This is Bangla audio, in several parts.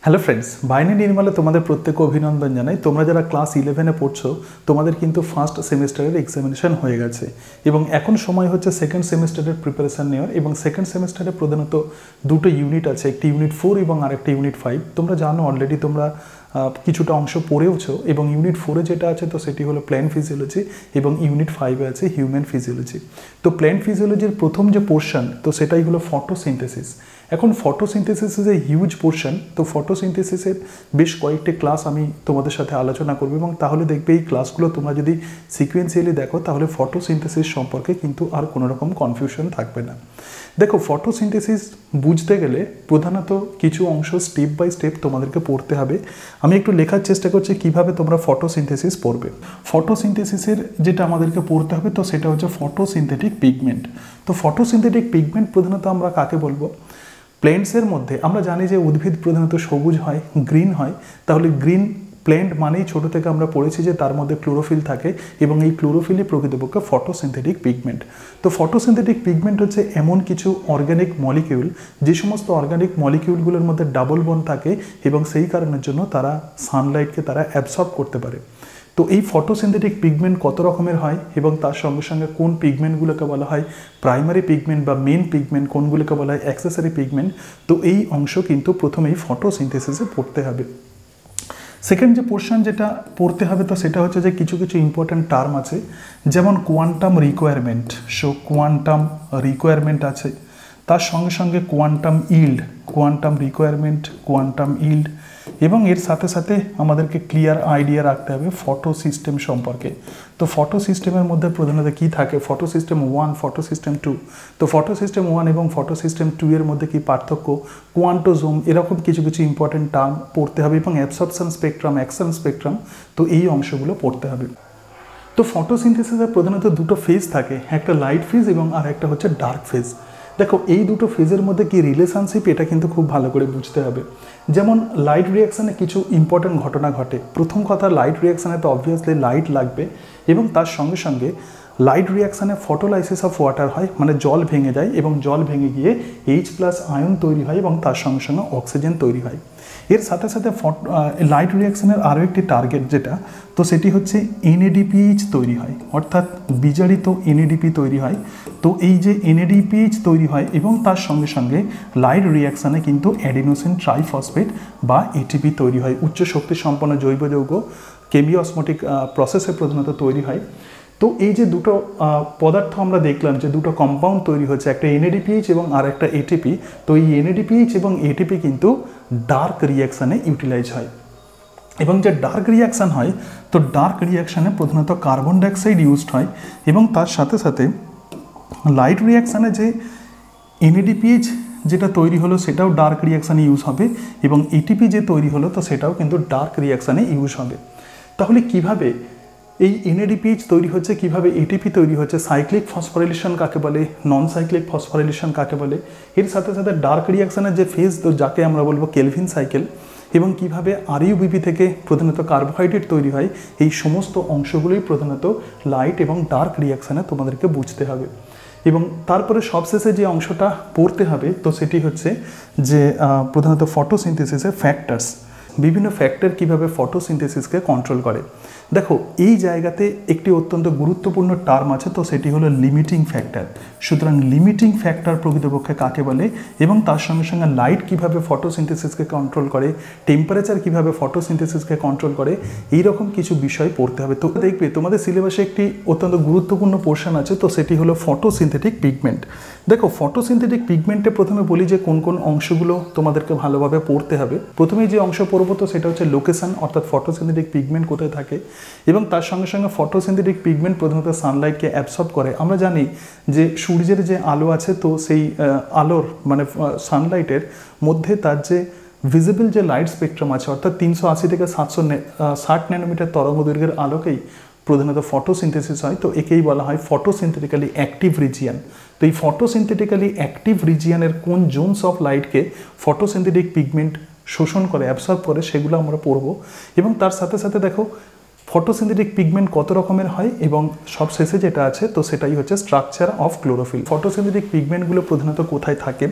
হ্যালো ফ্রেন্ডস, বাইনি নির্মলে তোমাদের প্রত্যেককে অভিনন্দন জানাই। তোমরা যারা ক্লাস 11-এ পড়ছো তোমাদের কিন্তু ফার্স্ট সেমিস্টারের এক্সামিনেশন হয়ে গেছে এবং এখন সময় হচ্ছে সেকেন্ড সেমিস্টারের প্রিপারেশান নেওয়ার। এবং সেকেন্ড সেমিস্টারে প্রধানত দুটো ইউনিট আছে, একটি ইউনিট 4 এবং আরেকটি ইউনিট 5। তোমরা জানো অলরেডি, তোমরা কিছুটা অংশ পড়েওছো। এবং ইউনিট 4-এ যেটা আছে তো সেটি হলো প্ল্যান্ট ফিজিওলজি এবং ইউনিট 5-এ আছে হিউম্যান ফিজিওলজি। তো প্ল্যান্ট ফিজিওলজির প্রথম যে পোর্শন তো সেটাই হলো ফটোসিনথেসিস। এখন photosynthesis is a huge portion. তো ফটোসিনথেসিসের বেশ কয়েকটি ক্লাস আমি তোমাদের সাথে আলোচনা করব এবং তাহলে দেখবে এই ক্লাসগুলো তোমরা যদি সিকুয়েন্সিয়ালি দেখো তাহলে ফটোসিনথেসিস সম্পর্কে কিন্তু আর কোনো রকম কনফিউশন থাকবে না। দেখো, ফটোসিনথেসিস বুঝতে গেলে প্রধানত কিছু অংশ স্টেপ বাই স্টেপ তোমাদেরকে পড়তে হবে। আমি একটু লেখার চেষ্টা করছি কিভাবে তোমরা ফটোসিনথেসিস পড়বে। ফটোসিনথেসিসের যেটা আমাদেরকে পড়তে হবে তো সেটা হচ্ছে ফটোসিনথেটিক পিগমেন্ট। তো ফটোসিনথেটিক পিগমেন্ট প্রধানত আমরা কাকে বলবো? প্ল্যান্টসের মধ্যে আমরা জানি যে উদ্ভিদ প্রধানত সবুজ হয়, গ্রিন হয়। তাহলে গ্রিন প্ল্যান্ট মানেই ছোটো থেকে আমরা পড়েছি যে তার মধ্যে ক্লোরোফিল থাকে এবং এই ক্লোরোফিলই প্রকৃতপক্ষে ফটোসিনথেটিক পিগমেন্ট। তো ফটোসিনথেটিক পিগমেন্ট হচ্ছে এমন কিছু অর্গ্যানিক মলিকিউল যে সমস্ত অর্গ্যানিক মলিকিউলগুলোর মধ্যে ডাবল বন্ড থাকে এবং সেই কারণের জন্য তারা সানলাইটকে তারা অ্যাবসর্ব করতে পারে। তো এই ফটোসিনথেটিক পিগমেন্ট কত রকমের হয় এবং তার সঙ্গে সঙ্গে কোন পিগমেন্টগুলোকে বলা হয় প্রাইমারি পিগমেন্ট বা মেন পিগমেন্ট, কোনগুলোকে বলা হয় অ্যাক্সেসরি পিগমেন্ট, তো এই অংশ কিন্তু প্রথমেই ফটোসিনথেসিসে পড়তে হবে। সেকেন্ড যে পোর্শন যেটা পড়তে হবে তো সেটা হচ্ছে যে কিছু কিছু ইম্পর্ট্যান্ট টার্ম আছে, যেমন quantum requirement. So quantum requirement আছে, তার সঙ্গে সঙ্গে quantum yield, quantum requirement, quantum yield, এবং এর সাথে সাথে আমাদেরকে ক্লিয়ার আইডিয়া রাখতে হবে ফটো সিস্টেম সম্পর্কে। তো ফটো সিস্টেমের মধ্যে প্রধানত কী থাকে? Photo system 1, photo system 2। তো ফটো সিস্টেম 1 এবং ফটো সিস্টেম 2 এর মধ্যে কী পার্থক্য, কোয়ান্টোজোম, এরকম কিছু কিছু ইম্পর্টেন্ট টার্ম পড়তে হবে এবং অ্যাবসর্পশন স্পেকট্রাম, অ্যাকশন স্পেকট্রাম, তো এই অংশগুলো পড়তে হবে। তো ফটোসিনথেসিসের প্রধানত দুটো ফেজ থাকে, একটা লাইট ফেজ এবং আর একটা হচ্ছে ডার্ক ফেজ। দেখো, এই দুটো ফেজের মধ্যে কি রিলেশনশিপ এটা কিন্তু খুব ভালো করে বুঝতে হবে। যেমন লাইট রিয়াকশানে কিছু ইম্পর্ট্যান্ট ঘটনা ঘটে। প্রথম কথা, লাইট রিয়াকশানে তো অবভিয়াসলি লাইট লাগবে এবং তার সঙ্গে সঙ্গে লাইট রিয়াকশানে ফটোলাইসিস অফ ওয়াটার হয়, মানে জল ভেঙে যায় এবং জল ভেঙে গিয়ে H+ আয়ন তৈরি হয় এবং তার সঙ্গে সঙ্গে অক্সিজেন তৈরি হয়। এর সাথে সাথে লাইট রিয়াকশানের আরও একটি টার্গেট যেটা তো সেটি হচ্ছে NADPH তৈরি হয়, অর্থাৎ বিজারিত NADP তৈরি হয়। তো এই যে NADPH তৈরি হয় এবং তার সঙ্গে সঙ্গে লাইট রিয়াকশানে কিন্তু অ্যাডিনোসিন ট্রাইফসফেট বা ATP তৈরি হয়। উচ্চ শক্তি সম্পন্ন জৈব যৌগ কেমিওসমোটিক প্রসেসে প্রধানত তৈরি হয়। তো এই যে দুটো পদার্থ আমরা দেখলাম যে দুটো কম্পাউন্ড তৈরি হচ্ছে, একটা NADPH এবং আর একটা ATP। তো এই NADPH এবং ATP কিন্তু ডার্ক রিয়াকশানে ইউটিলাইজ হয় এবং যে ডার্ক রিয়াকশান হয় তো ডার্ক রিয়াকশানে প্রধানত কার্বন ডাইঅক্সাইড ইউজড হয় এবং তার সাথে সাথে লাইট রিয়াকশানে যে NADPH যেটা তৈরি হলো সেটাও ডার্ক রিয়াকশানে ইউজ হবে এবং ATP যে তৈরি হলো তো সেটাও কিন্তু ডার্ক রিয়াকশানে ইউজ হবে। তাহলে কিভাবে এই NADPH তৈরি হচ্ছে, কিভাবে ATP তৈরি হচ্ছে, সাইক্লিক ফসফোরিলেশন কাকে বলে, নন সাইক্লিক ফসফোরিলেশন কাকে বলে, এর সাথে সাথে ডার্ক রিয়াকশানের যে ফেজ তো যাকে আমরা বলবো কেলভিন সাইকেল, এবং কিভাবে RUBP থেকে প্রধানত কার্বোহাইড্রেট তৈরি হয়, এই সমস্ত অংশগুলোই প্রধানত লাইট এবং ডার্ক রিয়াকশানে তোমাদেরকে বুঝতে হবে। এবং তারপরে সবশেষে যে অংশটা পড়তে হবে তো সেটি হচ্ছে যে প্রধানত ফটোসিনথেসিসের ফ্যাক্টরস, বিভিন্ন ফ্যাক্টর কীভাবে ফটোসিনথেসিসকে কন্ট্রোল করে। দেখো, এই জায়গাতে একটি অত্যন্ত গুরুত্বপূর্ণ টার্ম আছে, তো সেটি হলো লিমিটিং ফ্যাক্টর। সুতরাং লিমিটিং ফ্যাক্টর প্রকৃতপক্ষে কাকে বলে এবং তার সঙ্গে সঙ্গে লাইট কীভাবে ফটোসিনথেসিসকে কন্ট্রোল করে, টেম্পারেচার কীভাবে ফটোসিনথেসিসকে কন্ট্রোল করে, এইরকম কিছু বিষয় পড়তে হবে। তো দেখবে তোমাদের সিলেবাসে একটি অত্যন্ত গুরুত্বপূর্ণ পোর্শন আছে, তো সেটি হলো ফটোসিনথেটিক পিগমেন্ট। দেখো, ফটোসিনথেটিক পিগমেন্টে প্রথমে বলি যে কোন কোন অংশগুলো তোমাদেরকে ভালোভাবে পড়তে হবে। প্রথমেই যে অংশ পড়বো তো সেটা হচ্ছে লোকেশন, অর্থাৎ ফটোসিনথেটিক পিগমেন্ট কোথায় থাকে এবং তার সঙ্গে সঙ্গে ফটোসিনথেটিক পিগমেন্ট প্রধানত সানলাইটকে অ্যাবসর্ব করে। আমরা জানি যে সূর্যের যে আলো আছে তো সেই আলোর মানে সানলাইটের মধ্যে তার যে ভিজিবল যে লাইট স্পেকট্রাম আছে, অর্থাৎ 380 থেকে 760 ন্যানোমিটার তরঙ্গ দৈর্ঘ্যের আলোকেই প্রধানত ফটোসিনথেসিস হয়। তো একেই বলা হয় ফটোসিনথেটিক্যালি অ্যাক্টিভ রিজিয়ান। তো এই ফটোসিনথেটিক্যালি অ্যাক্টিভ রিজিয়ানের কোন জোনস অফ লাইটকে ফটোসিনথেটিক পিগমেন্ট শোষণ করে, অ্যাবসর্ব করে, সেগুলো আমরা পড়ব। এবং তার সাথে সাথে দেখো ফটোসিনথেটিক পিগমেন্ট কত রকমের হয় এবং সবশেষে যেটা আছে তো সেটাই হচ্ছে স্ট্রাকচার অফ ক্লোরোফিল। ফটোসিনথেটিক পিগমেন্টগুলো প্রধানত কোথায় থাকে?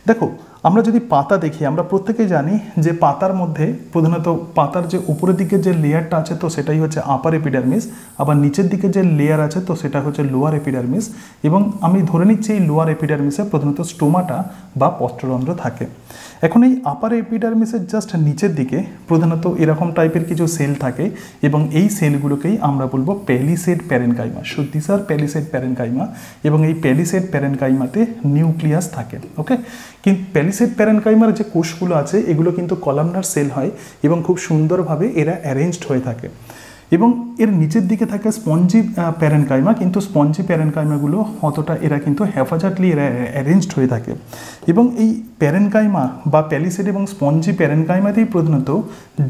দেখো, আমরা যদি পাতা দেখি, আমরা প্রত্যেকেই জানি যে পাতার মধ্যে প্রধানত পাতার যে উপরের দিকে যে লেয়ারটা আছে তো সেটাই হচ্ছে আপার এপিডার্মিস, আবার নিচের দিকে যে লেয়ার আছে তো সেটা হচ্ছে লোয়ার এপিডার্মিস। এবং আমি ধরে নিচ্ছি এই লোয়ার এপিডার্মিসে প্রধানত স্টোমাটা বা পত্ররন্ধ্র থাকে। এখন এই আপার এপিডার্মিসের জাস্ট নিচের দিকে প্রধানত এরকম টাইপের কিছু সেল থাকে এবং এই সেলগুলোকেই আমরা বলবো palisade parenchyma. So this are palisade parenchyma, এবং এই প্যালিসেড প্যারেনকাইমাতে নিউক্লিয়াস থাকে। ওকে, কিন্তু প্যালিসেড প্যারেনকাইমার যে কোষগুলো আছে এগুলো কিন্তু কলামনার সেল হয় এবং খুব সুন্দরভাবে এরা অ্যারেঞ্জড হয়ে থাকে। এবং এর নিচের দিকে থাকে স্পঞ্জি প্যারেনকাইমা, কিন্তু স্পঞ্জি প্যারেনকাইমাগুলো অতটা এরা কিন্তু হ্যাফাজাটলি এরা অ্যারেঞ্জড হয়ে থাকে। এবং এই প্যারেনকাইমা বা প্যালিসেড এবং স্পঞ্জি প্যারেনকাইমাতেই প্রধানত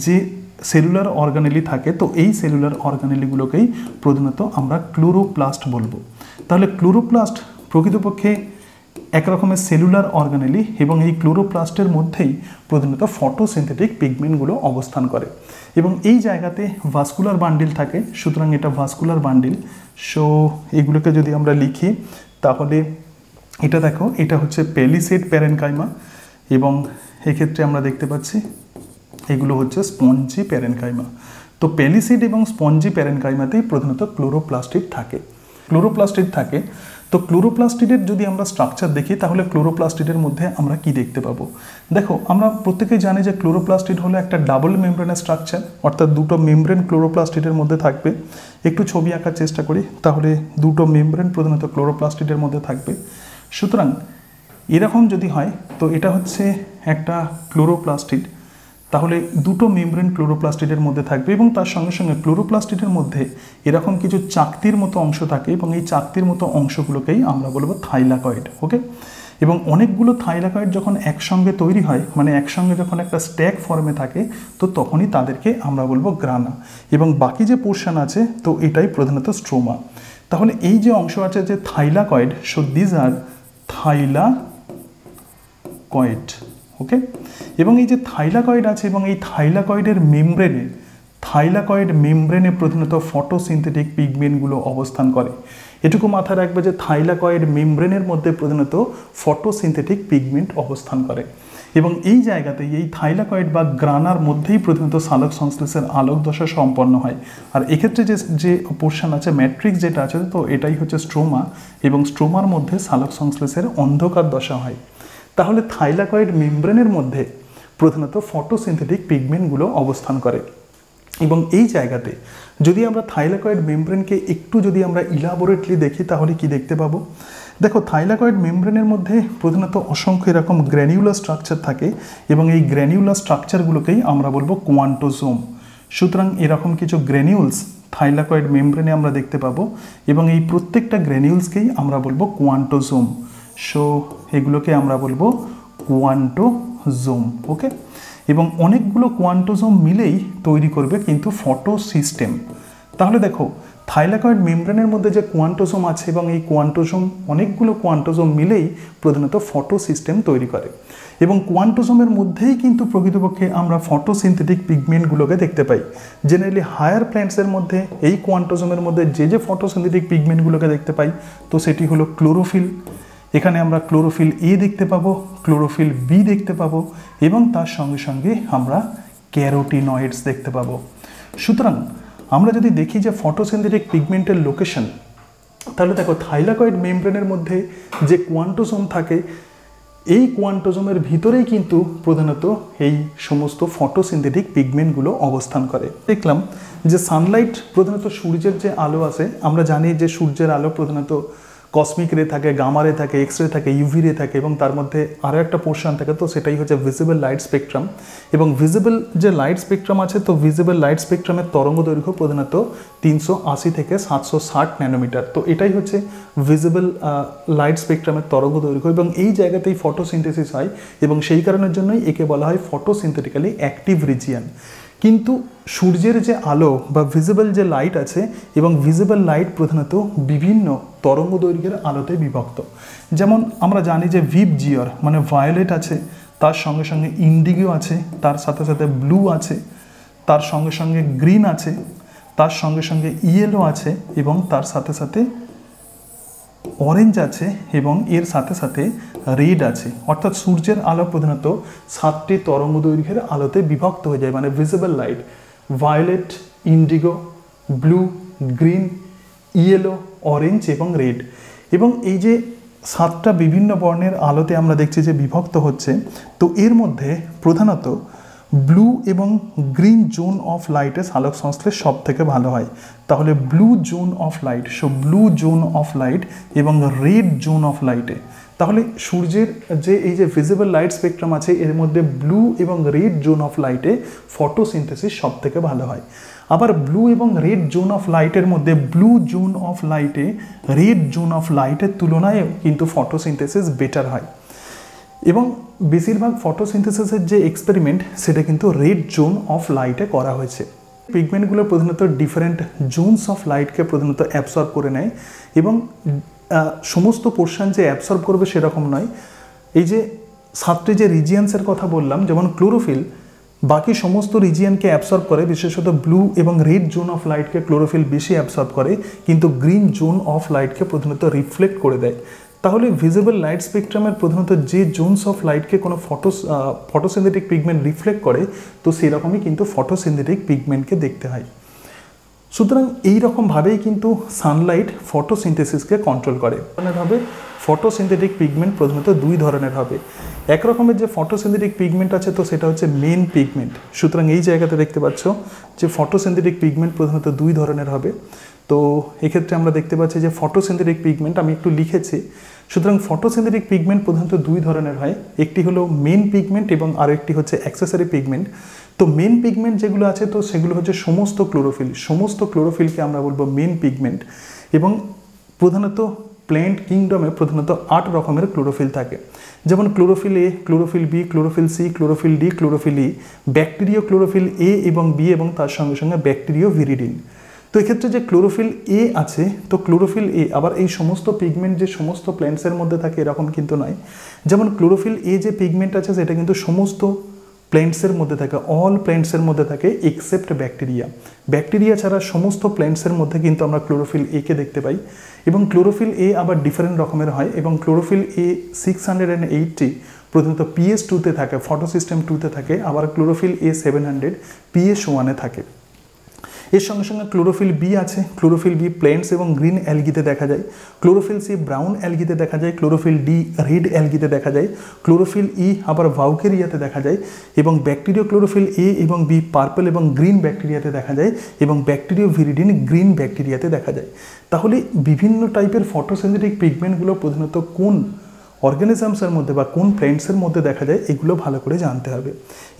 যে সেলুলার অর্গানেলি থাকে, তো এই সেলুলার অর্গানেলিগুলোকেই প্রধানত আমরা ক্লোরোপ্লাস্ট বলবো। তাহলে ক্লোরোপ্লাস্ট প্রকৃতপক্ষে এক রকমের সেলুলার অর্গানেলি এবং এই ক্লোরোপ্লাস্টের মধ্যেই প্রধানত ফটোসিনথেটিক পিগমেন্টগুলো অবস্থান করে এবং এই জায়গাতে ভাস্কুলার বান্ডিল থাকে। সুতরাং এটা ভাস্কুলার বান্ডিল। সো এগুলোকে যদি আমরা লিখি তাহলে এটা দেখো, এটা হচ্ছে প্যালিসেড প্যারেনকাইমা এবং এক্ষেত্রে আমরা দেখতে পাচ্ছি এগুলো হচ্ছে স্পঞ্জি প্যারেনকাইমা। তো প্যালিসেড এবং স্পঞ্জি প্যারেনকাইমাতেই প্রধানত ক্লোরোপ্লাস্টিড থাকে। তো ক্লোরোপ্লাস্টিডের যদি আমরা স্ট্রাকচার দেখি তাহলে ক্লোরোপ্লাস্টিডের মধ্যে আমরা কি দেখতে পাবো? দেখো, আমরা প্রত্যেকেই জানি যে ক্লোরোপ্লাস্টিড হলো একটা ডাবল মেমব্রেনের স্ট্রাকচার, অর্থাৎ দুটো মেমব্রেন ক্লোরোপ্লাস্টিডের মধ্যে থাকবে। একটু ছবি আঁকার চেষ্টা করি, তাহলে দুটো মেমব্রেন প্রধানত ক্লোরোপ্লাস্টিডের মধ্যে থাকবে। সুতরাং এরকম যদি হয় তো এটা হচ্ছে একটা ক্লোরোপ্লাস্টিড, তাহলে দুটো মেমব্রেন ক্লোরোপ্লাস্টিডের মধ্যে থাকবে এবং তার সঙ্গে সঙ্গে ক্লোরোপ্লাস্টিডের মধ্যে এরকম কিছু চাকতির মতো অংশ থাকে এবং এই চাকতির মতো অংশগুলোকেই আমরা বলবো থাইলাকয়েড। ওকে, এবং অনেকগুলো থাইলাকয়েড যখন একসঙ্গে তৈরি হয়, মানে একসঙ্গে যখন একটা স্ট্যাক ফর্মে থাকে, তো তখনই তাদেরকে আমরা বলবো গ্রানা। এবং বাকি যে পোর্শন আছে তো এটাই প্রধানত স্ট্রোমা। তাহলে এই যে অংশ আছে যে thylakoid, so these are thylakoid. Okay, এবং এই যে থাইলাকয়েড আছে এবং এই থাইলাকয়েড মেমব্রেনে প্রধানত ফটোসিনথেটিক পিগমেন্টগুলো অবস্থান করে। এটুকু মাথায় রাখবে যে থাইলাকয়েড মেমব্রেনের মধ্যে প্রধানত ফটোসিনথেটিক পিগমেন্ট অবস্থান করে এবং এই জায়গাতে এই থাইলাকয়েড বা গ্রানার মধ্যেই প্রধানত সালোক সংশ্লেষের আলোক দশা সম্পন্ন হয়। আর এক্ষেত্রে যে পোর্শন আছে ম্যাট্রিক্স যেটা আছে তো এটাই হচ্ছে স্ট্রোমা এবং স্ট্রোমার মধ্যে সালোক সংশ্লেষের অন্ধকার দশা হয়। তাহলে থাইলাকয়েড মেমব্রেনের মধ্যে প্রধানত ফটোসিনথেটিক পিগমেন্টগুলো অবস্থান করে এবং এই জায়গাতে যদি আমরা থাইলাকয়েড মেমব্রেনকে একটু যদি আমরা ইলাবোরেটলি দেখি তাহলে কি দেখতে পাবো? দেখো, থাইলাকয়েড মেমব্রেনের মধ্যে প্রধানত অসংখ্য এরকম গ্র্যানিউলার স্ট্রাকচার থাকে এবং এই গ্র্যানিউলার স্ট্রাকচারগুলোকেই আমরা বলবো কোয়ান্টোজোম। সুতরাং এরকম কিছু গ্র্যানিউলস থাইলাকয়েড মেমব্রেনে আমরা দেখতে পাবো এবং এই প্রত্যেকটা গ্র্যানিউলসকেই আমরা বলবো কোয়ান্টোজোম। সো এগুলোকে আমরা বলবো কোয়ান্টোজোম। ওকে, এবং অনেকগুলো কোয়ান্টোজোম মিলেই তৈরি করবে কিন্তু ফটো সিস্টেম। তাহলে দেখো, থাইলাকয়েড মেমব্রেনের মধ্যে যে কোয়ান্টোজোম আছে এবং এই কোয়ান্টোজোম অনেকগুলো কোয়ান্টোজোম মিলেই প্রধানত ফটো সিস্টেম তৈরি করে এবং কোয়ান্টোজোমের মধ্যেই কিন্তু প্রকৃতপক্ষে আমরা ফটোসিনথেটিক পিগমেন্টগুলোকে দেখতে পাই। জেনারেলি হায়ার প্ল্যান্টসের মধ্যে এই কোয়ান্টোজোমের মধ্যে যে ফটোসিনথেটিক পিগমেন্টগুলোকে দেখতে পাই তো সেটি হলো ক্লোরোফিল। এখানে আমরা ক্লোরোফিল এ দেখতে পাবো, ক্লোরোফিল বি দেখতে পাবো এবং তার সঙ্গে সঙ্গে আমরা ক্যারোটিনয়েডস দেখতে পাবো। সুতরাং আমরা যদি দেখি যে ফটোসিনথেটিক পিগমেন্টের লোকেশন, তাহলে দেখো থাইলাকয়েড মেমব্রেনের মধ্যে যে কোয়ান্টোজোম থাকে এই কোয়ান্টোজোমের ভিতরেই কিন্তু প্রধানত এই সমস্ত ফটোসিনথেটিক পিগমেন্টগুলো অবস্থান করে। দেখলাম যে সানলাইট প্রধানত সূর্যের যে আলো আছে, আমরা জানি যে সূর্যের আলো প্রধানত কসমিক রে থাকে, গামা রে থাকে, এক্স রে থাকে, ইউভি রে থাকে এবং তার মধ্যে আরও একটা পোর্শন থাকে, তো সেটাই হচ্ছে ভিজিবল লাইট স্পেকট্রাম। এবং ভিজিবল যে লাইট স্পেকট্রাম আছে তো ভিজিবল লাইট স্পেকট্রামের তরঙ্গ দৈর্ঘ্য প্রধানত 380 থেকে 760 ন্যানোমিটার। তো এটাই হচ্ছে ভিজিবল লাইট স্পেকট্রামের তরঙ্গ দৈর্ঘ্য এবং এই জায়গাতেই ফটোসিনথেসিস হয় এবং সেই কারণের জন্যই একে বলা হয় ফটোসিনথেটিক্যালি অ্যাক্টিভ রিজিয়ন। কিন্তু সূর্যের যে আলো বা ভিজিবল যে লাইট আছে এবং ভিজিবল লাইট প্রধানত বিভিন্ন তরঙ্গ দৈর্ঘ্যের আলোতে বিভক্ত। যেমন আমরা জানি যে ভিপ জিওর মানে ভায়োলেট আছে, তার সঙ্গে সঙ্গে ইন্ডিগো আছে, তার সাথে সাথে ব্লু আছে, তার সঙ্গে সঙ্গে গ্রিন আছে, তার সঙ্গে সঙ্গে ইয়েলো আছে এবং তার সাথে সাথে অরেঞ্জ আছে এবং এর সাথে সাথে রেড আছে। অর্থাৎ সূর্যের আলো প্রধানত 7টি তরঙ্গ দৈর্ঘ্যের আলোতে বিভক্ত হয়ে যায়, মানে visible light violet, indigo, blue, green, yellow, orange এবং রেড। এবং এই যে 7টা বিভিন্ন বর্ণের আলোতে আমরা দেখছি যে বিভক্ত হচ্ছে, তো এর মধ্যে প্রধানত ব্লু এবং গ্রিন জোন অফ লাইটের আলোক সংশ্লেষ সব থেকে ভালো হয়। তাহলে blue zone of light, so blue zone of light এবং রেড জোন অফ লাইটে, তাহলে সূর্যের যে এই যে ভিজিবল লাইট স্পেকট্রাম আছে এর মধ্যে ব্লু এবং রেড জোন অফ লাইটে ফটোসিনথেসিস সব থেকে ভালো হয়। আবার ব্লু এবং রেড জোন অফ লাইটের মধ্যে ব্লু জোন অফ লাইটে রেড জোন অফ লাইটের তুলনায় কিন্তু ফটোসিনথেসিস বেটার হয়। এবং বেশিরভাগ ফটোসিনথেসিসের যে এক্সপেরিমেন্ট সেটা কিন্তু রেড জোন অফ লাইটে করা হয়েছে। পিগমেন্টগুলো প্রধানত ডিফারেন্ট জোনস অফ লাইটকে প্রধানত অ্যাবসর্ব করে নেয় এবং সমস্ত পোর্শন যে অ্যাবসর্ব করবে সেরকম নয়। এই যে 7টি যে রিজিয়ন্সের কথা বললাম, যেমন ক্লোরোফিল বাকি সমস্ত রিজিয়নকে অ্যাবসর্ব করে, বিশেষত ব্লু এবং রেড জোন অফ লাইটকে ক্লোরোফিল বেশি অ্যাবসর্ব করে, কিন্তু গ্রিন জোন অফ লাইটকে প্রধানত রিফ্লেক্ট করে দেয়। তাহলে ভিজিবল লাইট স্পেকট্রামের প্রধানত যে জোনস অফ লাইটকে কোনো ফটোসিনথেটিক পিগমেন্ট রিফ্লেক্ট করে, তো সেরকমই কিন্তু ফটোসিনথেটিক পিগমেন্টকে দেখতে হয়। সুতরাং এইরকমভাবেই কিন্তু সানলাইট ফটোসিনথেসিসকে কন্ট্রোল করে। হবে ফটোসিনথেটিক পিগমেন্ট প্রধানত 2 ধরনের হবে। এক রকমের যে ফটোসিনথেটিক পিগমেন্ট আছে তো সেটা হচ্ছে মেন পিগমেন্ট। সুতরাং এই জায়গাতে দেখতে পাচ্ছ যে ফটোসিনথেটিক পিগমেন্ট প্রধানত 2 ধরনের হবে। তো এক্ষেত্রে আমরা দেখতে পাচ্ছি যে ফটোসিনথেটিক পিগমেন্ট আমি একটু লিখেছি। সুতরাং ফটোসিনথেটিক পিগমেন্ট প্রধানত 2 ধরনের হয়, একটি হলো মেন পিগমেন্ট এবং আরও একটি হচ্ছে অ্যাক্সেসরি পিগমেন্ট। তো মেন পিগমেন্ট যেগুলো আছে তো সেগুলো হচ্ছে সমস্ত ক্লোরোফিলকে আমরা বলবো মেন পিগমেন্ট। এবং প্রধানত প্ল্যান্ট কিংডমে প্রধানত 8 রকমের ক্লোরোফিল থাকে, যেমন chlorophyll A, chlorophyll B, chlorophyll C, chlorophyll D, chlorophyll E, bacteriochlorophyll A এবং বি এবং তার সঙ্গে সঙ্গে ব্যাকটেরিয় ভিরিডিন। তো এক্ষেত্রে যে ক্লোরোফিল এ আছে তো ক্লোরোফিল এ আবার এই সমস্ত পিগমেন্ট যে সমস্ত প্ল্যান্টসের মধ্যে থাকে এরকম কিন্তু নয়। যেমন ক্লোরোফিল এ যে পিগমেন্ট আছে সেটা কিন্তু সমস্ত প্ল্যান্টসের মধ্যে থাকে, অল প্ল্যান্টসের মধ্যে থাকে এক্সেপ্ট ব্যাকটেরিয়া। ব্যাকটেরিয়া ছাড়া সমস্ত প্ল্যান্টসের মধ্যে কিন্তু আমরা ক্লোরোফিল এ কে দেখতে পাই। এবং ক্লোরোফিল এ আবার ডিফারেন্ট রকমের হয় এবং ক্লোরোফিল এ 680 প্রধানত PS2-তে থাকে, ফটোসিস্টেম 2-তে থাকে, আবার ক্লোরোফিল এ 700 PS1-এ থাকে। এর সঙ্গে সঙ্গে ক্লোরোফিল বি আছে। ক্লোরোফিল বি প্ল্যান্টস এবং গ্রিন অ্যালগিতে দেখা যায়, ক্লোরোফিল সি ব্রাউন অ্যালগিতে দেখা যায়, ক্লোরোফিল ডি রেড অ্যালগিতে দেখা যায়, ক্লোরোফিল ই আবার ভাউকেরিয়াতে দেখা যায়, এবং ব্যাকটেরিয় ক্লোরোফিল এ এবং বি পার্পল এবং গ্রিন ব্যাকটেরিয়াতে দেখা যায়, এবং ব্যাকটেরিয় ভিরিডিন গ্রিন ব্যাকটেরিয়াতে দেখা যায়। তাহলে বিভিন্ন টাইপের ফটোসিনথেটিক পিগমেন্টগুলো প্রধানত কোন অর্গানিজমসের মধ্যে বা কোন প্ল্যান্টসের মধ্যে দেখা যায় এগুলো ভালো করে জানতে হবে।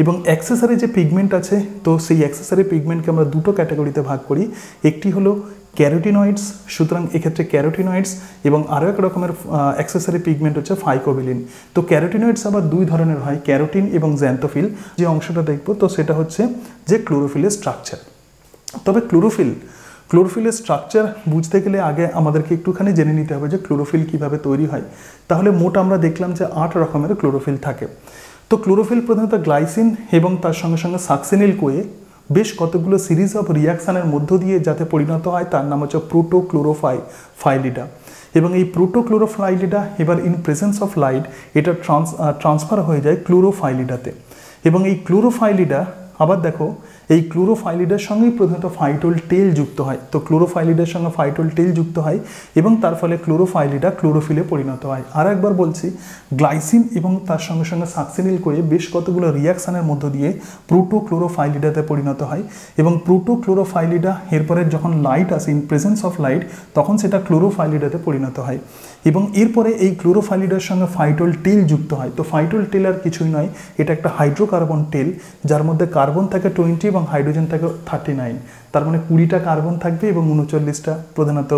এবং অ্যাক্সেসরি যে পিগমেন্ট আছে তো সেই অ্যাক্সেসরি পিগমেন্টকে আমরা 2টো ক্যাটাগরিতে ভাগ করি। একটি হলো ক্যারোটিনয়েডস, সুতরাং এক্ষেত্রে ক্যারোটিনয়েডস, এবং আরও এক রকমের অ্যাক্সেসরি পিগমেন্ট হচ্ছে ফাইকোবিলিন। তো ক্যারোটিনয়েডস আবার 2 ধরনের হয়, ক্যারোটিন এবং জ্যান্থোফিল। যে অংশটা দেখব তো সেটা হচ্ছে যে ক্লোরোফিলের স্ট্রাকচার। তবে ক্লোরোফিলের স্ট্রাকচার বুঝতে গেলে আগে আমাদেরকে একটুখানি জেনে নিতে হবে যে ক্লোরোফিল কিভাবে তৈরি হয়। তাহলে মোট আমরা দেখলাম যে 8 রকমের ক্লোরোফিল থাকে। তো ক্লোরোফিল প্রধানত গ্লাইসিন এবং তার সঙ্গে সঙ্গে সাকসিনিল কোয়ে বেশ কতগুলো সিরিজ অফ রিয়াকশানের মধ্য দিয়ে যাতে পরিণত হয় তার নাম হচ্ছে প্রোটোক্লোরোফাইলিডা। এবং এই প্রোটোক্লোরোফাইলিডা এবার ইন প্রেজেন্স অফ লাইট এটা ট্রান্সফার হয়ে যায় ক্লোরোফাইলিডাতে। এবং এই ক্লোরোফাইলিডা আবার দেখো এই ক্লোরোফাইলিডার সঙ্গেই প্রধানত ফাইটোল টেল যুক্ত হয়। তো ক্লোরোফাইলিডার সঙ্গে ফাইটোল টেল যুক্ত হয় এবং তার ফলে ক্লোরোফাইলিডা ক্লোরোফিলে পরিণত হয়। আর একবার বলছি, গ্লাইসিন এবং তার সঙ্গে সঙ্গে সাকসিনিল করে বেশ কতগুলো রিয়াকশানের মধ্য দিয়ে প্রোটোক্লোরোফাইলিডাতে পরিণত হয়। এবং প্রোটোক্লোরোফাইলিডা এরপরে যখন লাইট আসে, ইন প্রেজেন্স অফ লাইট, তখন সেটা ক্লোরোফাইলিডাতে পরিণত হয়। এবং এরপরে এই ক্লোরোফাইলিডার সঙ্গে ফাইটোল টেল যুক্ত হয়। তো ফাইটোল টেল আর কিছুই নয়, এটা একটা হাইড্রোকার্বন টেল যার মধ্যে কার্বন থাকে 20 এবং হাইড্রোজেন থাকে 39। তার মানে 20টা কার্বন থাকবে এবং 39টা প্রধানত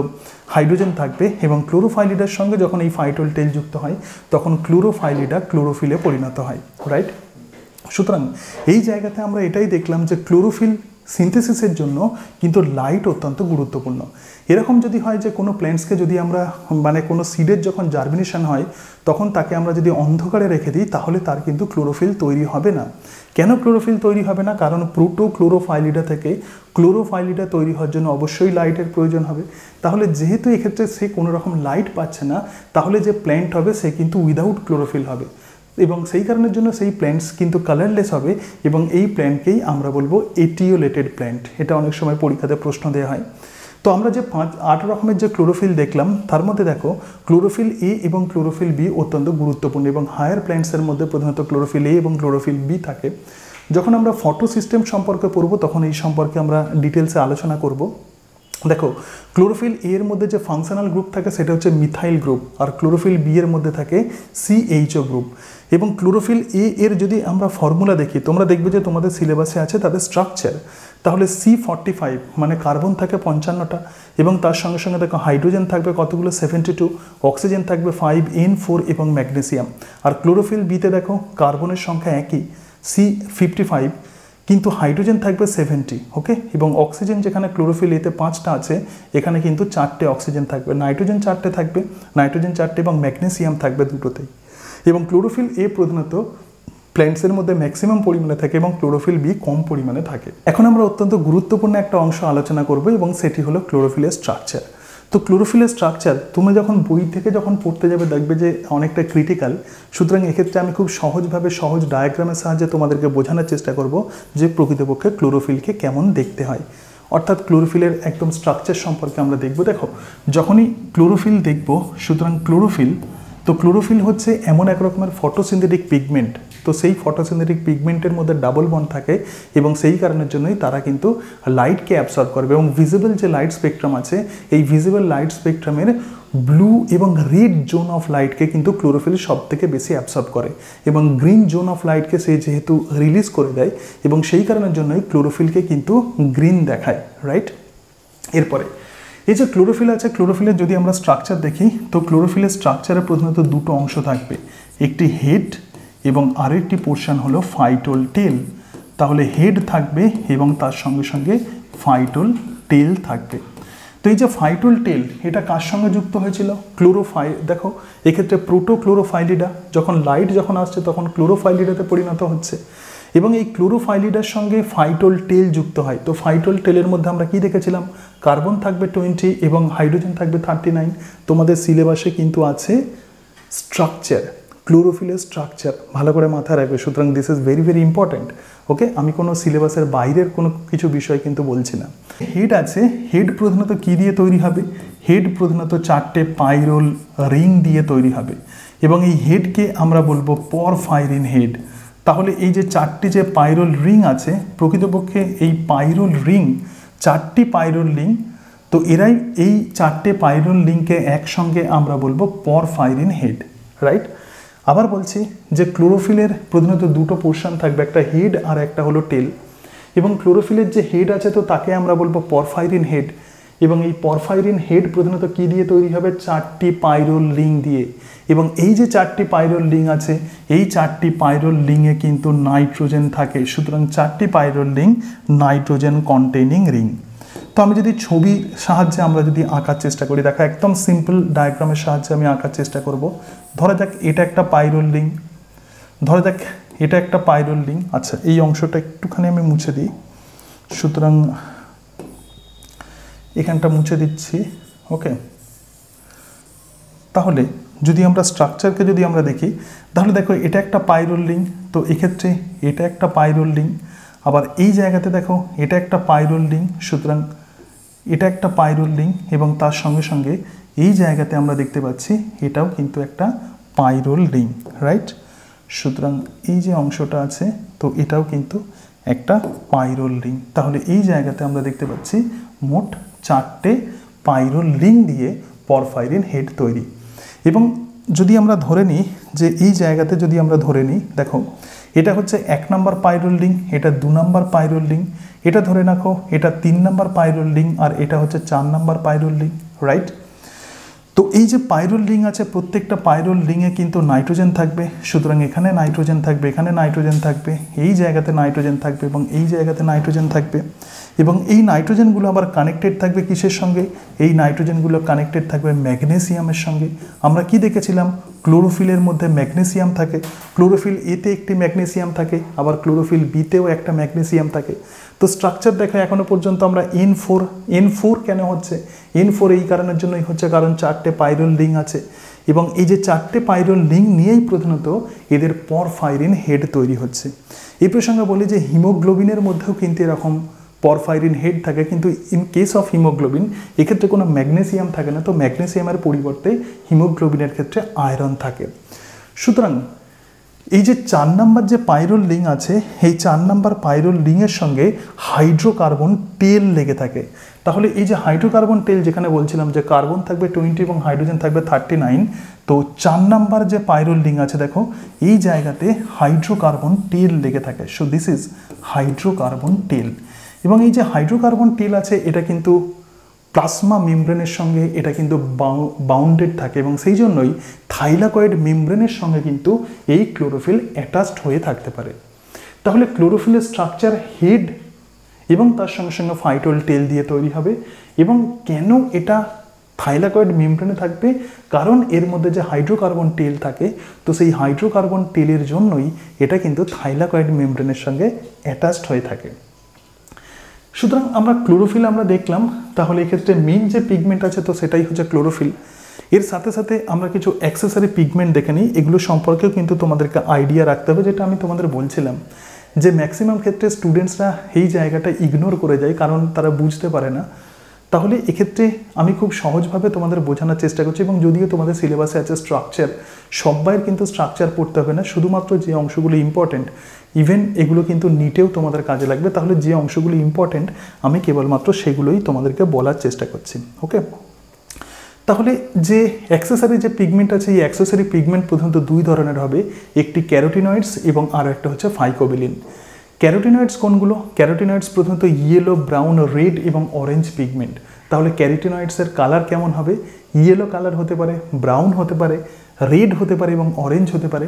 হাইড্রোজেন থাকবে। এবং ক্লোরোফাইলিডার সঙ্গে যখন এই ফাইটোল টেল যুক্ত হয় তখন ক্লোরোফাইলিডা ক্লোরোফিলে পরিণত হয়, রাইট। সুতরাং এই জায়গাতে আমরা এটাই দেখলাম যে ক্লোরোফিল সিনথেসিসের জন্য কিন্তু লাইট অত্যন্ত গুরুত্বপূর্ণ। এরকম যদি হয় যে কোনো প্ল্যান্টসকে যদি আমরা মানে কোনো সিডের যখন জার্মিনেশন হয় তখন তাকে আমরা যদি অন্ধকারে রেখে দিই তাহলে তার কিন্তু ক্লোরোফিল তৈরি হবে না। কেন ক্লোরোফিল তৈরি হবে না? কারণ প্রোটোক্লোরোফাইলিডা থেকে ক্লোরোফাইলিডা তৈরি হওয়ার জন্য অবশ্যই লাইটের প্রয়োজন হবে। তাহলে যেহেতু এক্ষেত্রে সে কোনো রকম লাইট পাচ্ছে না, তাহলে যে প্ল্যান্ট হবে সে কিন্তু উইদাউট ক্লোরোফিল হবে, এবং সেই কারণের জন্য সেই প্ল্যান্টস কিন্তু কালারলেস হবে, এবং এই প্ল্যান্টকেই আমরা বলবো এটিওলেটেড প্ল্যান্ট। এটা অনেক সময় পরীক্ষাতে প্রশ্ন দেওয়া হয়। তো আমরা যে 8 রকমের যে ক্লোরোফিল দেখলাম তার মধ্যে দেখো ক্লোরোফিল এ এবং ক্লোরোফিল বি অত্যন্ত গুরুত্বপূর্ণ, এবং হায়ার প্ল্যান্টসের মধ্যে প্রধানত ক্লোরোফিল এ এবং ক্লোরোফিল বি থাকে। যখন আমরা ফটো সিস্টেম সম্পর্কে পড়ব তখন এই সম্পর্কে আমরা ডিটেলসে আলোচনা করব। দেখো ক্লোরোফিল এ এর মধ্যে যে ফাংশনাল গ্রুপ থাকে সেটা হচ্ছে মিথাইল গ্রুপ, আর ক্লোরোফিল বি এর মধ্যে থাকে সিএইচও গ্রুপ। এবং ক্লোরোফিল এ এর যদি আমরা ফর্মুলা দেখি, তোমরা দেখবে যে তোমাদের সিলেবাসে আছে তাদের স্ট্রাকচার। তাহলে C45 মানে কার্বন থাকে 55টা, এবং তার সঙ্গে সঙ্গে দেখো হাইড্রোজেন থাকবে কতগুলো 72, অক্সিজেন থাকবে 5, N4 এবং ম্যাগনেসিয়াম। আর ক্লোরোফিল বিতে দেখো কার্বনের সংখ্যা একই C55, কিন্তু হাইড্রোজেন থাকবে 70, ওকে, এবং অক্সিজেন যেখানে ক্লোরোফিল এতে 5টা আছে এখানে কিন্তু 4টে অক্সিজেন থাকবে, নাইট্রোজেন 4টে থাকবে, নাইট্রোজেন 4টে এবং ম্যাগনেসিয়াম থাকবে 2টোতেই। এবং ক্লোরোফিল এ প্রধানত প্ল্যান্টসের মধ্যে ম্যাক্সিমাম পরিমাণে থাকে এবং ক্লোরোফিল বি কম পরিমাণে থাকে। এখন আমরা অত্যন্ত গুরুত্বপূর্ণ একটা অংশ আলোচনা করব, এবং সেটি হলো ক্লোরোফিলের স্ট্রাকচার। তো ক্লোরোফিলের স্ট্রাকচার তুমি যখন বই থেকে যখন পড়তে যাবে দেখবে যে অনেকটা ক্রিটিক্যাল। সুতরাং এক্ষেত্রে আমি খুব সহজভাবে সহজ ডায়াগ্রামের সাহায্যে তোমাদেরকে বোঝানোর চেষ্টা করব যে প্রকৃতপক্ষে ক্লোরোফিলকে কেমন দেখতে হয়, অর্থাৎ ক্লোরোফিলের একদম স্ট্রাকচার সম্পর্কে আমরা দেখব। দেখো যখনই ক্লোরোফিল দেখব, সুতরাং ক্লোরোফিল হচ্ছে এমন এক রকমের ফটোসিনথেটিক পিগমেন্ট। তো সেই ফটোসিনথেটিক পিগমেন্টের মধ্যে ডাবল বন্ড থাকে, এবং সেই কারণের জন্যই তারা কিন্তু লাইটকে অ্যাবসর্ব করবে। এবং ভিজিবল যে লাইট স্পেকট্রাম আছে, এই ভিজিবল লাইট স্পেকট্রামের ব্লু এবং রেড জোন অফ লাইটকে কিন্তু ক্লোরোফিল সব থেকে বেশি অ্যাবসর্ব করে, এবং গ্রিন জোন অফ লাইটকে সে যেহেতু রিলিজ করে দেয়, এবং সেই কারণের জন্যই ক্লোরোফিলকে কিন্তু গ্রিন দেখায়, রাইট। এরপরে এই যে ক্লোরোফিল আছে, ক্লোরোফিলের যদি আমরা স্ট্রাকচার দেখি তো ক্লোরোফিলের স্ট্রাকচারে প্রধানত দুটো অংশ থাকবে, একটি হেড এবং আরেকটি পোর্শন হলো ফাইটোল টেল। তাহলে হেড থাকবে এবং তার সঙ্গে সঙ্গে ফাইটোল টেল থাকবে। তো এই যে ফাইটোল টেল এটা কার সঙ্গে যুক্ত হয়েছিল? দেখো এক্ষেত্রে প্রোটোক্লোরোফাইলিডা, যখন লাইট যখন আসছে তখন ক্লোরোফাইলিডাতে পরিণত হচ্ছে, এবং এই ক্লোরোফাইলিডার সঙ্গে ফাইটোল টেল যুক্ত হয়। তো ফাইটোল টেলের মধ্যে আমরা কি দেখেছিলাম? কার্বন থাকবে 20 এবং হাইড্রোজেন থাকবে 39। তোমাদের সিলেবাসে কিন্তু আছে স্ট্রাকচার, ক্লোরোফিলের স্ট্রাকচার, ভালো করে মাথায় রাখবে। সুতরাং this is very very important, okay. আমি কোনো সিলেবাসের বাইরের কোনো কিছু বিষয় কিন্তু বলছি না। হেড আছে, হেড প্রধানত কি দিয়ে তৈরি হবে? হেড প্রধানত 4টে পাইরোল রিং দিয়ে তৈরি হবে, এবং এই হেডকে আমরা বলবো পরফাইরিন হেড। তাহলে এই যে 4টি যে পাইরোল রিং আছে, প্রকৃতপক্ষে এই পাইরোল রিং 4টি পাইরোল রিং, তো এরাই এই 4টে পাইরোল রিংকে একসঙ্গে আমরা বলবো পরফাইরিন হেড, রাইট। আবার বলছি যে ক্লোরোফিলের প্রধানত দুটো পোর্শন থাকবে, একটা হেড আর একটা হলো টেল। এবং ক্লোরোফিলের যে হেড আছে তো তাকে আমরা বলবো পরফাইরিন হেড, এবং এই পরফাইরিন হেড প্রধানত কি দিয়ে তৈরি হবে? 4টি পাইরোল রিং দিয়ে। এবং এই যে 4টি পাইরোল রিং আছে, এই 4টি পাইরোল রিংয়ে কিন্তু নাইট্রোজেন থাকে। সুতরাং 4টি pyrrole ring nitrogen containing ring. তো আমি যদি ছবির সাহায্যে আমরা যদি আঁকার চেষ্টা করি, দেখো একদম সিম্পল ডায়াগ্রামের সাহায্যে আমি আঁকার চেষ্টা করব। ধরা যাক এটা একটা পাইরোল রিং, ধরা যাক এটা একটা পাইরোল রিং। আচ্ছা, এই অংশটা একটুখানি আমি মুছে দিই। সুতরাং এখানটা মুছে দিচ্ছি, ওকে। তাহলে যদি আমরা স্ট্রাকচারকে যদি আমরা দেখি, তাহলে দেখো এটা একটা পাইরোল রিং, তো এক্ষেত্রে এটা একটা পাইরোল রিং। আবার এই জায়গাতে দেখো এটা একটা পাইরোল রিং, সুতরাং এটা একটা পাইরোল রিং, এবং তার সঙ্গে সঙ্গে এই জায়গাতে আমরা দেখতে পাচ্ছি এটাও কিন্তু একটা পাইরোল রিং, রাইট। সুতরাং এই যে অংশটা আছে তো এটাও কিন্তু একটা পাইরোল রিং। তাহলে এই জায়গাতে আমরা দেখতে পাচ্ছি মোট 4টে পাইরোল রিং দিয়ে পরফাইরিন হেড তৈরি। এবং যদি আমরা ধরে নিই যে এই জায়গাতে যদি আমরা ধরে নিই, দেখো এটা হচ্ছে 1 নম্বর পাইরোল রিং, এটা 2 নম্বর পাইরোল রিং, এটা ধরে রাখো এটা 3 নম্বর পাইরোল রিং, আর এটা হচ্ছে 4 নম্বর পাইরোল রিং, রাইট। তো এই যে পাইরুল রিং আছে, প্রত্যেকটা পাইরুল রিংয়ে কিন্তু নাইট্রোজেন থাকবে, সুতরাং এখানে নাইট্রোজেন থাকবে, এখানে নাইট্রোজেন থাকবে, এই জায়গাতে নাইট্রোজেন থাকবে এবং এই জায়গাতে নাইট্রোজেন থাকবে। এবং এই নাইট্রোজেনগুলো আবার কানেক্টেড থাকবে কিসের সঙ্গে? এই নাইট্রোজেনগুলো কানেক্টেড থাকবে ম্যাগনেসিয়ামের সঙ্গে। আমরা কি দেখেছিলাম? ক্লোরোফিলের মধ্যে ম্যাগনেসিয়াম থাকে, ক্লোরোফিল এতে একটি ম্যাগনেসিয়াম থাকে, আবার ক্লোরোফিল বিতেও একটা ম্যাগনেসিয়াম থাকে। তো স্ট্রাকচার দেখো এখনো পর্যন্ত আমরা N4 কেন হচ্ছে? N4 এই কারণের জন্যই হচ্ছে, কারণ 4টে পাইরুল রিং আছে এবং এই যে 4টে পাইরুল রিং নিয়েই প্রধানত এদের পরফাইরিন হেড তৈরি হচ্ছে। এই প্রসঙ্গে বলি যে হিমোগ্লোবিনের মধ্যেও কিন্তু এরকম পরফাইরিন হেড থাকে, কিন্তু ইন কেস অফ হিমোগ্লোবিন এক্ষেত্রে কোনো ম্যাগনেসিয়াম থাকে না, তো ম্যাগনেসিয়ামের পরিবর্তে হিমোগ্লোবিনের ক্ষেত্রে আয়রন থাকে। সুতরাং এই যে 4 নাম্বার যে পাইরুল রিং আছে, এই 4 নাম্বার পাইরুল রিংয়ের সঙ্গে হাইড্রোকার্বন টেল লেগে থাকে। তাহলে এই যে হাইড্রোকার্বন টেল, যেখানে বলছিলাম যে কার্বন থাকবে 20 এবং হাইড্রোজেন থাকবে 39, তো 4 নাম্বার যে পাইরুল রিং আছে দেখো এই জায়গাতে হাইড্রোকার্বন টেল লেগে থাকে। সো দিস ইজ হাইড্রোকার্বন টেল। এবং এই যে হাইড্রোকার্বন টেল আছে এটা কিন্তু প্লাজমা মেমব্রেনের সঙ্গে এটা কিন্তু বাউন্ডেড থাকে এবং সেই জন্যই থাইলাকয়েড মেমব্রেনের সঙ্গে কিন্তু এই ক্লোরোফিল অ্যাটাচড হয়ে থাকতে পারে। তাহলে ক্লোরোফিলের স্ট্রাকচার হেড এবং তার সঙ্গে সঙ্গে ফাইটোল টেল দিয়ে তৈরি হবে। এবং কেন এটা থাইলাকয়েড মেমব্রেনে থাকবে? কারণ এর মধ্যে যে হাইড্রোকার্বন টেল থাকে, তো সেই হাইড্রোকার্বন টেলের জন্যই এটা কিন্তু থাইলাকয়েড মেমব্রেনের সঙ্গে অ্যাটাচড হয়ে থাকে। সুতরাং আমরা ক্লোরোফিল আমরা দেখলাম, তাহলে এক্ষেত্রে মেইন যে পিগমেন্ট আছে তো সেটাই হচ্ছে ক্লোরোফিল। এর সাথে সাথে আমরা কিছু অ্যাক্সেসরি পিগমেন্ট দেখে নিই, এগুলো সম্পর্কেও কিন্তু তোমাদেরকে আইডিয়া রাখতে হবে। যেটা আমি তোমাদের বলছিলাম যে ম্যাক্সিমাম ক্ষেত্রে স্টুডেন্টসরা এই জায়গাটা ইগনোর করে যায়, কারণ তারা বুঝতে পারে না। তাহলে এক্ষেত্রে আমি খুব সহজভাবে তোমাদের বোঝানোর চেষ্টা করছি, এবং যদিও তোমাদের সিলেবাসে আছে স্ট্রাকচার, সবাইয়ের কিন্তু স্ট্রাকচার পড়তে হবে না, শুধুমাত্র যে অংশগুলো ইম্পর্টেন্ট, ইভেন এগুলো কিন্তু নিটেও তোমাদের কাজে লাগবে। তাহলে যে অংশগুলো ইম্পর্টেন্ট আমি কেবলমাত্র সেগুলোই তোমাদেরকে বলার চেষ্টা করছি। ওকে, তাহলে যে অ্যাক্সেসরি যে পিগমেন্ট আছে, এই অ্যাক্সেসরি পিগমেন্ট প্রধানত 2 ধরনের হবে, একটি ক্যারোটিনয়েডস এবং আরও একটা হচ্ছে ফাইকোবিলিন। ক্যারোটিনয়েডস কোনগুলো? ক্যারোটিনয়েডস প্রধানত ইয়েলো, ব্রাউন, রেড এবং অরেঞ্জ পিগমেন্ট। তাহলে ক্যারোটিনয়েডসের কালার কেমন হবে? ইয়েলো কালার হতে পারে, ব্রাউন হতে পারে, রেড হতে পারে এবং অরেঞ্জ হতে পারে।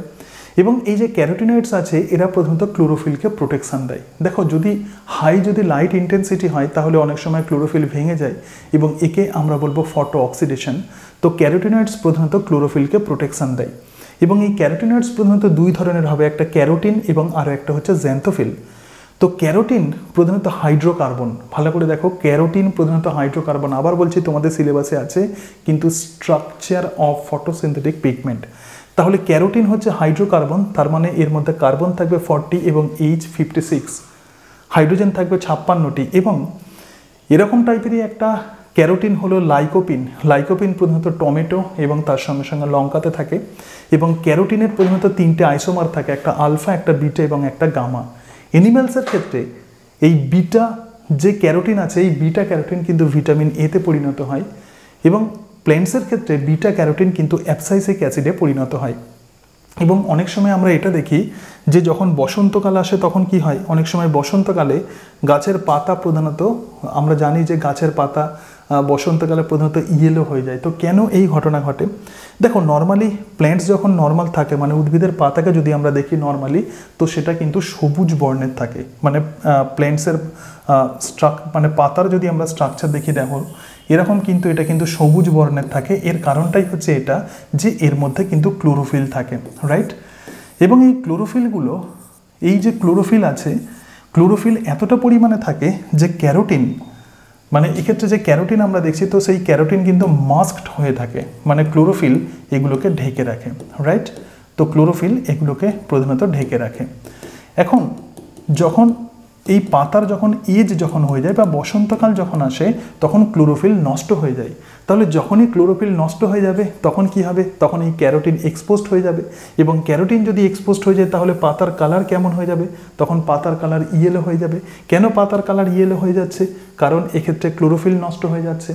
এবং এই যে ক্যারোটিনয়েডস আছে এরা প্রধানত ক্লোরোফিলকে প্রোটেকশন দেয়। দেখো যদি লাইট ইন্টেন্সিটি হয় তাহলে অনেক সময় ক্লোরোফিল ভেঙে যায় এবং একে আমরা বলবো ফটো অক্সিডেশন। তো ক্যারোটিনয়েডস প্রধানত ক্লোরোফিলকে প্রোটেকশন দেয়। এবং এই ক্যারোটিনয়েডস প্রধানত 2 ধরনের হবে, একটা ক্যারোটিন এবং আরও একটা হচ্ছে জ্যান্থোফিল। তো ক্যারোটিন প্রধানত হাইড্রোকার্বন, ভালো করে দেখো, ক্যারোটিন প্রধানত হাইড্রোকার্বন। আবার বলছি তোমাদের সিলেবাসে আছে কিন্তু স্ট্রাকচার অফ ফটোসিনথেটিক পিগমেন্ট। তাহলে ক্যারোটিন হচ্ছে হাইড্রোকার্বন, তার মানে এর মধ্যে কার্বন থাকবে 40 এবং H56, হাইড্রোজেন থাকবে 56টি। এবং এরকম টাইপেরই একটা ক্যারোটিন হলো লাইকোপিন। লাইকোপিন প্রধানত টমেটো এবং তার সঙ্গে সঙ্গে লঙ্কাতে থাকে। এবং ক্যারোটিনের প্রধানত 3টে আইসোমার থাকে, একটা আলফা, একটা বিটা এবং একটা গামা। অ্যানিমালসের ক্ষেত্রে এই বিটা যে ক্যারোটিন আছে, এই বিটা ক্যারোটিন কিন্তু ভিটামিন এতে পরিণত হয় এবং প্ল্যান্টসের ক্ষেত্রে বিটা ক্যারোটিন কিন্তু অ্যাবসাইসিক অ্যাসিডে পরিণত হয়। এবং অনেক সময় আমরা এটা দেখি যে যখন বসন্তকাল আসে তখন কি হয়, অনেক সময় বসন্তকালে গাছের পাতা প্রধানত, আমরা জানি যে গাছের পাতা বসন্তকালে প্রধানত ইয়েলো হয়ে যায়। তো কেন এই ঘটনা ঘটে? দেখো, নর্মালি প্ল্যান্টস যখন নর্মাল থাকে, মানে উদ্ভিদের পাতাকে যদি আমরা দেখি নর্মালি, তো সেটা কিন্তু সবুজ বর্ণের থাকে। মানে প্ল্যান্টসের মানে পাতার যদি আমরা স্ট্রাকচার দেখি, দেখো এরকম কিন্তু এটা কিন্তু সবুজ বর্ণের থাকে। এর কারণটাই হচ্ছে এটা যে এর মধ্যে কিন্তু ক্লোরোফিল থাকে, রাইট? এবং এই ক্লোরোফিলগুলো, এই যে ক্লোরোফিল আছে, ক্লোরোফিল এতটা পরিমাণে থাকে যে ক্যারোটিন, মানে এক্ষেত্রে যে ক্যারোটিন আমরা দেখছি, তো সেই ক্যারোটিন কিন্তু মাস্কড হয়ে থাকে, মানে ক্লোরোফিল এগুলোকে ঢেকে রাখে, রাইট? তো ক্লোরোফিল এগুলোকে প্রধানত ঢেকে রাখে। এখন যখন এই পাতার যখন এজ যখন হয়ে যায় বা বসন্তকাল যখন আসে, তখন ক্লোরোফিল নষ্ট হয়ে যায়। তাহলে যখনই ক্লোরোফিল নষ্ট হয়ে যাবে তখন কি হবে? তখন এই ক্যারোটিন এক্সপোজড হয়ে যাবে। এবং ক্যারোটিন যদি এক্সপোজড হয়ে যায় তাহলে পাতার কালার কেমন হয়ে যাবে? তখন পাতার কালার ইয়েলো হয়ে যাবে। কেন পাতার কালার ইয়েলো হয়ে যাচ্ছে? কারণ এক্ষেত্রে ক্লোরোফিল নষ্ট হয়ে যাচ্ছে।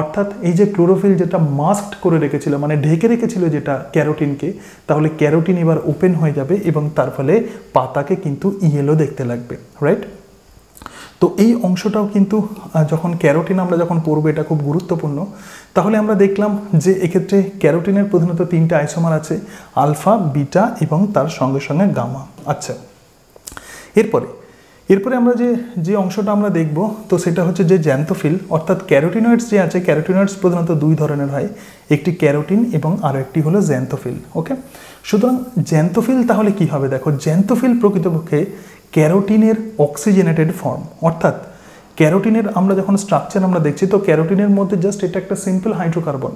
অর্থাৎ এই যে ক্লোরোফিল যেটা মাস্কড করে রেখেছিল, মানে ঢেকে রেখেছিল যেটা ক্যারোটিনকে, তাহলে ক্যারোটিন এবার ওপেন হয়ে যাবে এবং তার ফলে পাতাকে কিন্তু ইয়েলো দেখতে লাগবে, রাইট? তো এই অংশটাও কিন্তু যখন ক্যারোটিন আমরা যখন পড়বো এটা খুব গুরুত্বপূর্ণ। তাহলে আমরা দেখলাম যে এক্ষেত্রে ক্যারোটিনের প্রধানত 3টে আইসোমার আছে, আলফা, বিটা এবং তার সঙ্গে সঙ্গে গামা। আচ্ছা, এরপরে আমরা যে অংশটা আমরা দেখব তো সেটা হচ্ছে যে জ্যান্থোফিল, অর্থাৎ ক্যারোটিনয়েডস যে আছে, ক্যারোটিনয়েডস প্রধানত 2 ধরনের হয়, একটি ক্যারোটিন এবং আরও একটি হলো জ্যান্থোফিল। ওকে, সুতরাং জ্যান্থোফিল তাহলে কি হবে? দেখো, জ্যান্থোফিল প্রকৃতপক্ষে ক্যারোটিনের অক্সিজেনেটেড ফর্ম, অর্থাৎ ক্যারোটিনের আমরা যখন স্ট্রাকচার আমরা দেখছি তো ক্যারোটিনের মধ্যে জাস্ট এটা একটা সিম্পল হাইড্রোকার্বন,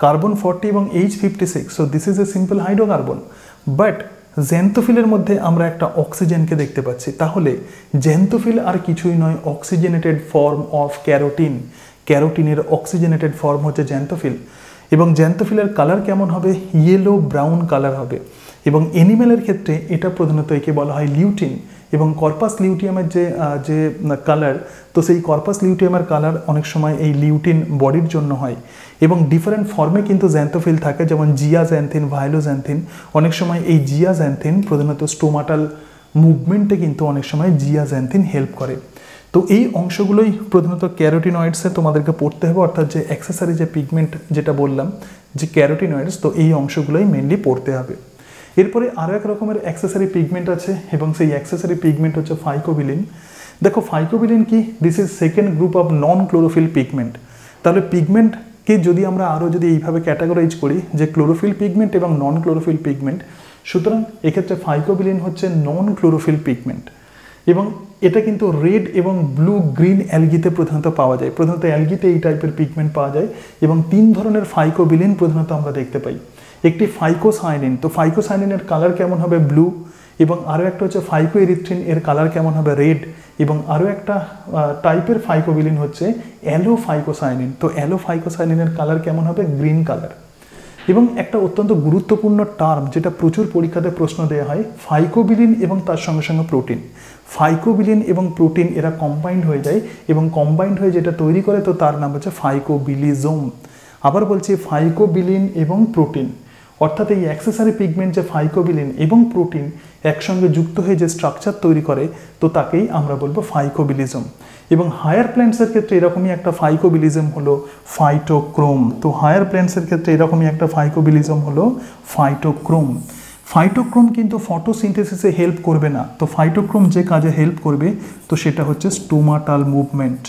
কার্বন 40 এবং H56, so this is a simple hydrocarbon. But জ্যান্থোফিলের মধ্যে আমরা একটা অক্সিজেনকে দেখতে পাচ্ছি। তাহলে জ্যান্থোফিল আর কিছুই নয়, অক্সিজেনেটেড ফর্ম অফ ক্যারোটিন। ক্যারোটিনের অক্সিজেনেটেড ফর্ম হচ্ছে জ্যান্থোফিল। এবং জ্যান্থোফিলের কালার কেমন হবে? ইয়েলো ব্রাউন কালার হবে। এবং এনিম্যালের ক্ষেত্রে এটা প্রধানত একে বলা হয় লিউটিন। এবং কর্পাস লিউটিয়ামের যে কালার, তো সেই কর্পাস লিউটিয়ামের কালার অনেক সময় এই লিউটিন বডির জন্য হয়। এবং ডিফারেন্ট ফর্মে কিন্তু জ্যান্থোফিল থাকে, যেমন জিয়াজ্যান্থিন, ভায়োলোজ্যান্থিন। অনেক সময় এই জিয়াজ্যান্থিন প্রধানত স্টোমাটাল মুভমেন্টে কিন্তু অনেক সময় জিয়াজ্যান্থিন হেল্প করে। তো এই অংশগুলোই প্রধানত ক্যারোটিনয়েডসে তোমাদেরকে পড়তে হবে, অর্থাৎ যে অ্যাক্সেসরি যে পিগমেন্ট যেটা বললাম যে ক্যারোটিনয়েডস, তো এই অংশগুলোই মেনলি পড়তে হবে। এরপরে আরও এক রকমের অ্যাক্সেসরি পিগমেন্ট আছে এবং সেই অ্যাক্সেসরি পিগমেন্ট হচ্ছে ফাইকোবিলিন। দেখো, ফাইকোবিলিন কি? This is second group of non chlorophyll pigment. তাহলে পিগমেন্টকে যদি আমরা আরও যদি এইভাবে ক্যাটাগরাইজ করি যে ক্লোরোফিল পিগমেন্ট এবং নন ক্লোরোফিল পিগমেন্ট, সুতরাং এক্ষেত্রে ফাইকোবিলিন হচ্ছে নন ক্লোরোফিল পিগমেন্ট। এবং এটা কিন্তু রেড এবং ব্লু গ্রিন অ্যালগিতে প্রধানত পাওয়া যায়। প্রধানত অ্যালগিতে এই টাইপের পিগমেন্ট পাওয়া যায় এবং 3 ধরনের ফাইকোবিলিন প্রধানত আমরা দেখতে পাই। একটি ফাইকোসাইনিন, তো ফাইকোসাইনিনের কালার কেমন হবে? ব্লু। এবং আরও একটা হচ্ছে ফাইকোএরিথ্রিন, এর কালার কেমন হবে? রেড। এবং আরও একটা টাইপের ফাইকোবিলিন হচ্ছে অ্যালোফাইকোসাইনিন, তো অ্যালোফাইকোসাইনিনের কালার কেমন হবে? Green colour. এবং একটা অত্যন্ত গুরুত্বপূর্ণ টার্ম যেটা প্রচুর পরীক্ষাতে প্রশ্ন দেওয়া হয়, ফাইকোবিলিন এবং তার সঙ্গে সঙ্গে প্রোটিন। ফাইকোবিলিন এবং প্রোটিন এরা কম্বাইন্ড হয়ে যায় এবং কম্বাইন্ড হয়ে যেটা তৈরি করে তো তার নাম হচ্ছে ফাইকোবিলিজম। আবার বলছি, ফাইকোবিলিন এবং প্রোটিন, অর্থাৎ এই অ্যাক্সেসরি পিগমেন্ট যে ফাইকোবিলিন এবং প্রোটিন একসঙ্গে যুক্ত হয়ে যে স্ট্রাকচার তৈরি করে তো তাকেই আমরা বলবো ফাইকোবিলিজম। এবং হায়ার প্ল্যান্টসের ক্ষেত্রে এরকমই একটা ফাইকোবিলিজম হলো ফাইটোক্রোম। তো হায়ার প্ল্যান্টসের ক্ষেত্রে এরকমই একটা ফাইকোবিলিজম হলো ফাইটোক্রোম। ফাইটোক্রোম কিন্তু ফটোসিনথেসিসে হেল্প করবে না। তো ফাইটোক্রোম যে কাজে হেল্প করবে তো সেটা হচ্ছে স্টোমাটাল মুভমেন্ট।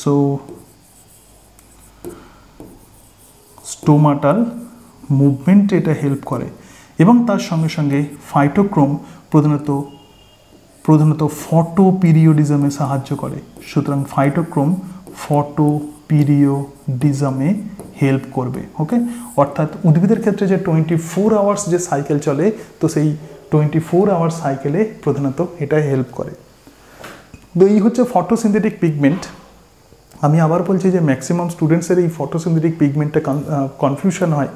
সো স্টোমাটাল মুভমেন্টে এটা হেল্প করে। এবং তার সঙ্গে সঙ্গে ফাইটোক্রোম প্রধানত ফটো পিরিয়ডিজমে সাহায্য করে। সুতরাং ফাইটোক্রোম ফটো পিরিয়ডিজমে হেল্প করবে। ওকে, অর্থাৎ উদ্ভিদের ক্ষেত্রে যে 24 আওয়ার্স যে সাইকেল চলে তো সেই 24 আওয়ার্স সাইকেলে প্রধানত এটা হেল্প করে। তো এই হচ্ছে ফটোসিনথেটিক পিগমেন্ট। আমি আবার বলছি যে ম্যাক্সিমাম স্টুডেন্টসের এই ফটোসিনথেটিক পিগমেন্টে কনফিউশন হয়।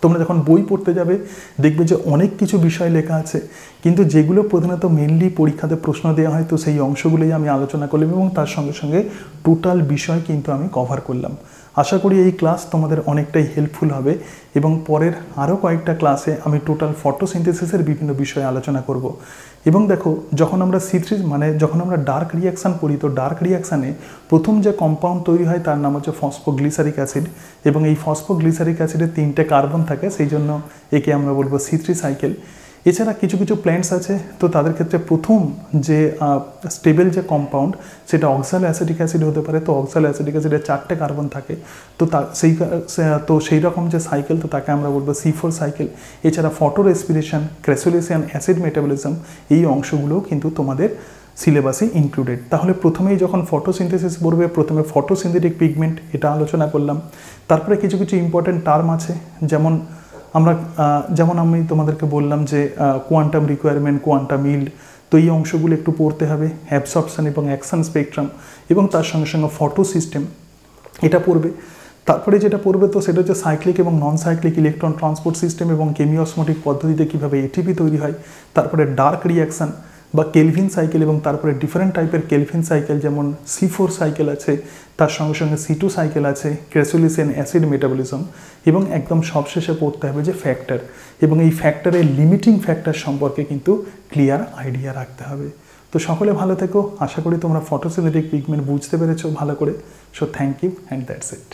তোমরা যখন বই পড়তে যাবে দেখবে যে অনেক কিছু বিষয় লেখা আছে, কিন্তু যেগুলো প্রধানত মেনলি পরীক্ষাতে প্রশ্ন দেওয়া হয় তো সেই অংশগুলোই আমি আলোচনা করলাম এবং তার সঙ্গে সঙ্গে টোটাল বিষয় কিন্তু আমি কভার করলাম। আশা করি এই ক্লাস তোমাদের অনেকটাই হেল্পফুল হবে এবং পরের আরও কয়েকটা ক্লাসে আমি টোটাল ফটোসিনথেসিসের বিভিন্ন বিষয়ে আলোচনা করব। এবং দেখো, যখন আমরা C3 মানে যখন আমরা ডার্ক রিয়াকশান পড়ি তো ডার্ক রিয়াকশানে প্রথম যে কম্পাউন্ড তৈরি হয় তার নাম হচ্ছে ফসফোগ্লিসারিক অ্যাসিড। এবং এই ফসফোগ্লিসারিক অ্যাসিডে 3টে কার্বন থাকে, সেই জন্য একে আমরা বলবো C3 সাইকেল। এছাড়া কিছু কিছু প্ল্যান্টস আছে তো তাদের ক্ষেত্রে প্রথম যে স্টেবল যে কম্পাউন্ড সেটা অক্সালো অ্যাসিটিক অ্যাসিড হতে পারে। তো অক্সালো অ্যাসিটিক অ্যাসিডে 4টে কার্বন থাকে, তো সেই রকম যে সাইকেল তো তাকে আমরা বলবো C4 সাইকেল। এছাড়া ফটো রেসপিরেশন, ক্রেসোলিসিয়ান অ্যাসিড মেটাবলিজম, এই অংশগুলোও কিন্তু তোমাদের সিলেবাসে ইনক্লুডেড। তাহলে প্রথমেই যখন ফটোসিনথেসিস পড়বে প্রথমে ফটোসিনথেটিক পিগমেন্ট এটা আলোচনা করলাম। তারপরে কিছু কিছু ইম্পর্টেন্ট টার্ম আছে, যেমন আমি তোমাদেরকে বললাম যে কোয়ান্টাম রিকোয়ারমেন্ট, কোয়ান্টাম ইল্ড, তো এই অংশগুলো একটু পড়তে হবে। অ্যাবসর্পশন এবং অ্যাকশন স্পেকট্রাম এবং তার সঙ্গে সঙ্গে ফটো সিস্টেম এটা পড়বে। তারপরে যেটা পড়বে তো সেটা হচ্ছে সাইক্লিক এবং নন সাইক্লিক ইলেকট্রন ট্রান্সপোর্ট সিস্টেম এবং কেমিওসমোটিক পদ্ধতিতে কীভাবে এটিপি তৈরি হয়। তারপরে ডার্ক রিয়াকশান বা কেলভিন সাইকেল এবং তারপরে ডিফারেন্ট টাইপের কেলভিন সাইকেল, যেমন C4 সাইকেল আছে, তার সঙ্গে সঙ্গে C2 সাইকেল আছে, ক্রেসোলিসিয়ান অ্যাসিড মেটাবলিজম এবং একদম সবশেষে পড়তে হবে যে ফ্যাক্টর, এবং এই ফ্যাক্টরের লিমিটিং ফ্যাক্টর সম্পর্কে কিন্তু ক্লিয়ার আইডিয়া রাখতে হবে। তো তো সকলে ভালো থেকো, আশা করি তোমরা ফটোসিনথেটিক পিগমেন্ট বুঝতে পেরেছো ভালো করে। So thank you and that's it.